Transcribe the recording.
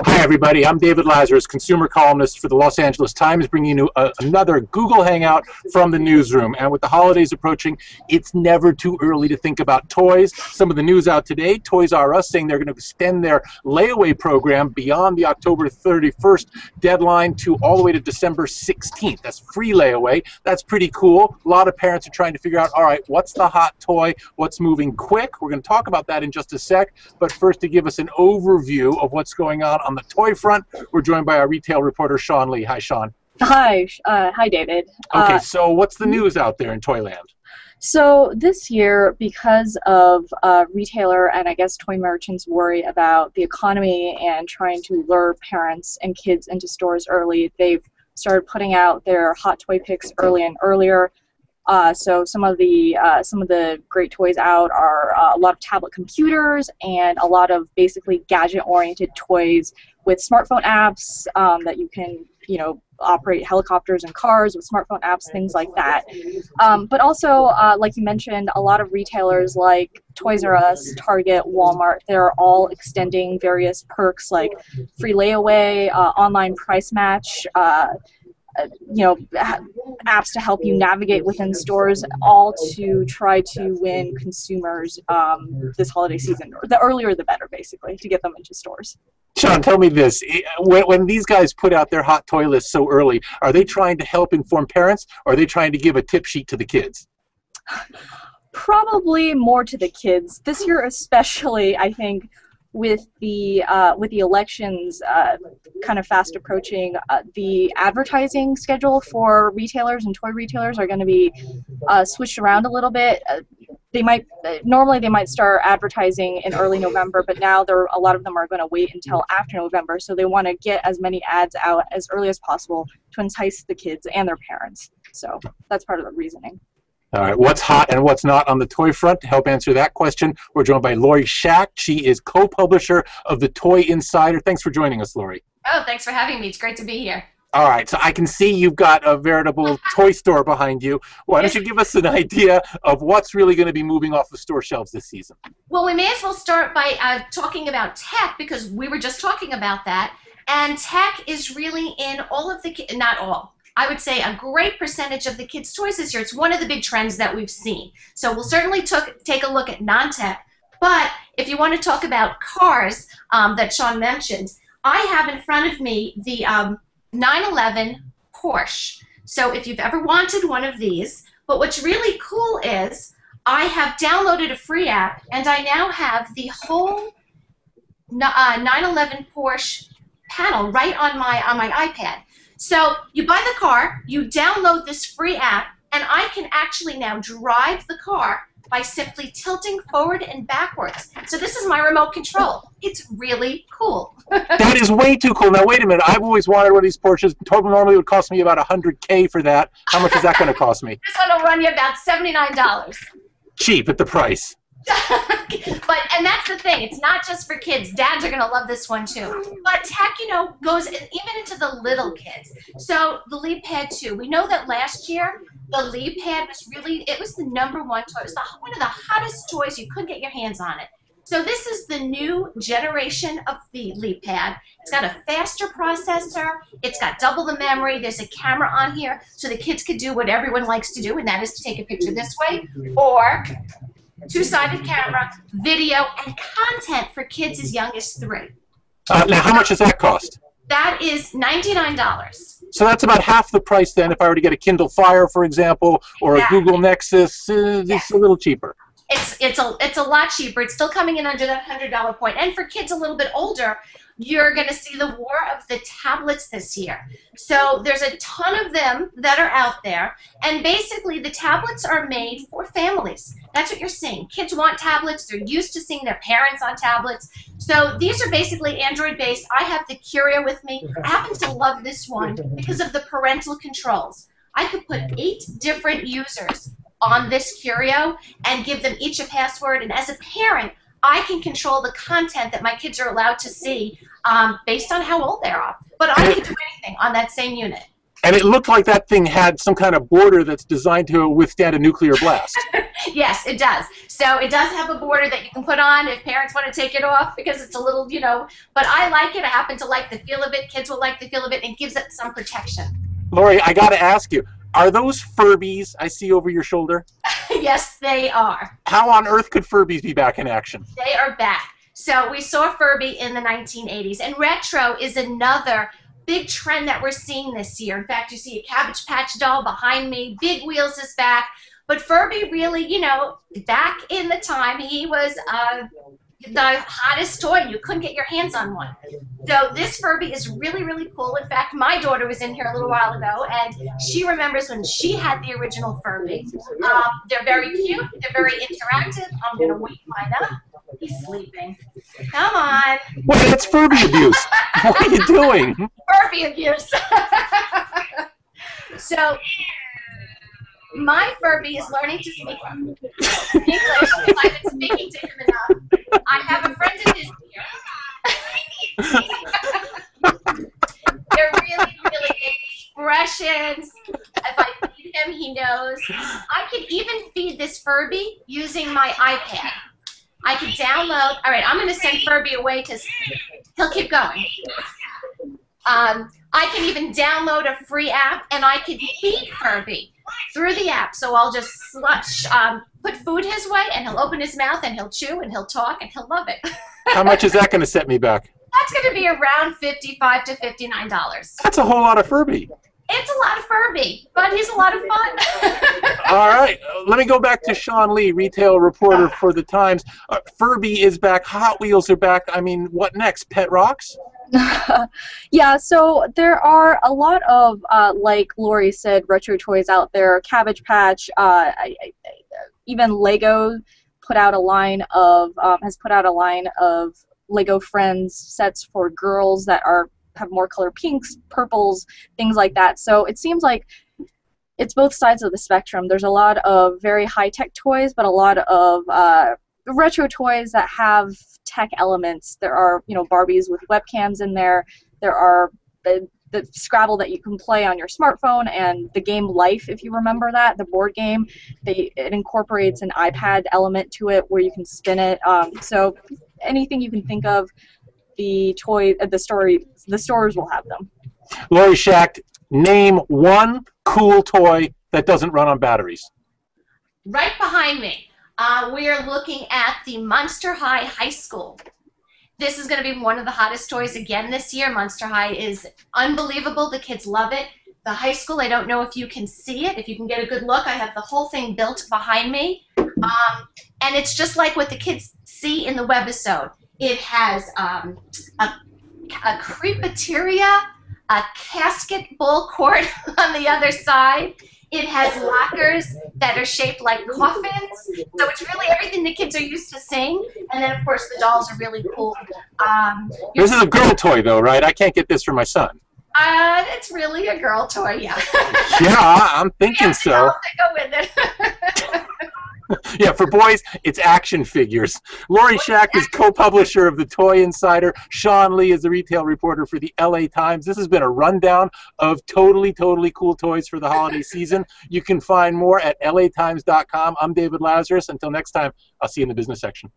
Hi, everybody. I'm David Lazarus, consumer columnist for the Los Angeles Times, bringing you another Google Hangout from the newsroom. And with the holidays approaching, it's never too early to think about toys. Some of the news out today, Toys R Us saying they're going to extend their layaway program beyond the October 31st deadline to all the way to December 16th. That's free layaway. That's pretty cool. A lot of parents are trying to figure out, all right, what's the hot toy? What's moving quick? We're going to talk about that in just a sec. But first, to give us an overview of what's going on the toy front, we're joined by our retail reporter, Sean Lee. Hi, Sean. Hi, hi, David. Okay, so what's the news out there in Toyland? So this year, because of retailer and I guess toy merchants' worry about the economy and trying to lure parents and kids into stores early, they've started putting out their hot toy picks early and earlier. So some of the great toys out are a lot of tablet computers and a lot of basically gadget-oriented toys with smartphone apps that you can, operate helicopters and cars with smartphone apps, things like that. But also, like you mentioned, a lot of retailers like Toys R Us, Target, Walmart, they're all extending various perks like free layaway, online price match, apps to help you navigate within stores, all to try to win consumers this holiday season. The earlier the better, basically, to get them into stores. Sean, tell me this. When these guys put out their hot toy list so early, are they trying to help inform parents, or are they trying to give a tip sheet to the kids? Probably more to the kids. This year especially, I think, with the elections kind of fast approaching, the advertising schedule for retailers and toy retailers are going to be switched around a little bit. Normally they might start advertising in early November, but now a lot of them are going to wait until after November, so they want to get as many ads out as early as possible to entice the kids and their parents. So that's part of the reasoning. All right, what's hot and what's not on the toy front? To help answer that question, we're joined by Laurie Schacht. She is co-publisher of the Toy Insider. Thanks for joining us, Laurie. Oh, thanks for having me. It's great to be here. All right, so I can see you've got a veritable toy store behind you. Why don't you give us an idea of what's really going to be moving off the store shelves this season? Well, we may as well start by talking about tech, because we were just talking about that. And tech is really in all of the, not all, I would say a great percentage of the kids' toys this year. It's one of the big trends that we've seen. So we'll certainly take a look at non-tech. But if you want to talk about cars that Sean mentioned, I have in front of me the 911 Porsche. So if you've ever wanted one of these, but what's really cool is I have downloaded a free app, and I now have the whole 911 Porsche panel right on my iPad. So you buy the car, you download this free app, and I can actually now drive the car by simply tilting forward and backwards. So this is my remote control. It's really cool. That is way too cool. Now, wait a minute. I've always wanted one of these Porsches. Normally it would cost me about $100K for that. How much is that going to cost me? This one will run you about $79. Cheap at the price. And that's the thing. It's not just for kids. Dads are going to love this one too. But tech, goes even into the little kids. So the Leap Pad 2. We know that last year the Leap Pad was it was the #1 toy. It was one of the hottest toys. You couldn't get your hands on it. So this is the new generation of the Leap Pad. It's got a faster processor. It's got double the memory. There's a camera on here, so the kids could do what everyone likes to do, and that is to take a picture this way, or two-sided camera, video, and content for kids as young as 3. Now, how much does that cost? That is $99. So that's about half the price then if I were to get a Kindle Fire, for example, or a Google Nexus. It's a little cheaper. It's a lot cheaper. It's still coming in under that $100 point. And for kids a little bit older, you're going to see the war of the tablets this year. So there's a ton of them that are out there, and basically the tablets are made for families. That's what you're seeing. Kids want tablets. They're used to seeing their parents on tablets. So these are basically Android-based. I have the Curio with me. I happen to love this one because of the parental controls. I could put 8 different users on this Curio and give them each a password, and as a parent, I can control the content that my kids are allowed to see based on how old they are. But I can do anything on that same unit. And it looked like that thing had some kind of border that's designed to withstand a nuclear blast. Yes, it does. So it does have a border that you can put on if parents want to take it off because it's a little, but I like it. I happen to like the feel of it. Kids will like the feel of it, and it gives it some protection. Lori, I got to ask you, are those Furbies I see over your shoulder? Yes, they are. How on earth could Furbies be back in action? They are back. So we saw Furby in the 1980s, and retro is another big trend that we're seeing this year. In fact, you see a Cabbage Patch doll behind me. Big Wheels is back. But Furby really, back in the time, he was the hottest toy. You couldn't get your hands on one. So this Furby is really, really cool. In fact, my daughter was in here a little while ago, and she remembers when she had the original Furby. They're very cute. They're very interactive. I'm going to wake mine up. He's sleeping. Come on. Wait, that's Furby abuse. What are you doing? Furby abuse. So my Furby is learning to speak English because I've been speaking to him enough. I have a friend in his ear. They're really, really expressions. If I feed him, he knows. I can even feed this Furby using my iPad. I can download. All right, I'm going to send Furby away because he'll keep going. I can even download a free app, and I can feed Furby through the app. So I'll just put food his way, and he'll open his mouth, and he'll chew, and he'll talk, and he'll love it. How much is that going to set me back? That's going to be around $55 to $59. That's a whole lot of Furby. It's a lot of Furby, but he's a lot of fun. All right. Let me go back to Sean Lee, retail reporter for the Times. Furby is back. Hot Wheels are back. I mean, what next? Pet Rocks? Yeah, so there are a lot of, like Lori said, retro toys out there. Cabbage Patch, even Lego put out a line of, has put out a line of Lego Friends sets for girls that have more color pinks, purples, things like that. So it seems like it's both sides of the spectrum. There's a lot of very high-tech toys, but a lot of retro toys that have tech elements. There are, Barbies with webcams in there. There are the Scrabble that you can play on your smartphone, and the game Life, if you remember that, the board game. It incorporates an iPad element to it where you can spin it. So anything you can think of, the stores will have them. Laurie Schacht, name one cool toy that doesn't run on batteries. Right behind me, we are looking at the Monster High School. This is going to be one of the hottest toys again this year. Monster High is unbelievable. The kids love it. The high school, I don't know if you can see it. If you can get a good look, I have the whole thing built behind me. And it's just like what the kids see in the webisode. It has a creepateria, a casket ball court on the other side. It has lockers that are shaped like coffins. So it's really everything the kids are used to seeing. And then, of course, the dolls are really cool. This is a girl toy, though, right? I can't get this for my son. It's really a girl toy, yeah. Yeah, I'm thinking so. Dolls that go with it. Yeah, for boys, it's action figures. Laurie Schacht is co-publisher of the Toy Insider. Sean Lee is the retail reporter for the LA Times. This has been a rundown of totally, totally cool toys for the holiday season. You can find more at latimes.com. I'm David Lazarus. Until next time, I'll see you in the business section.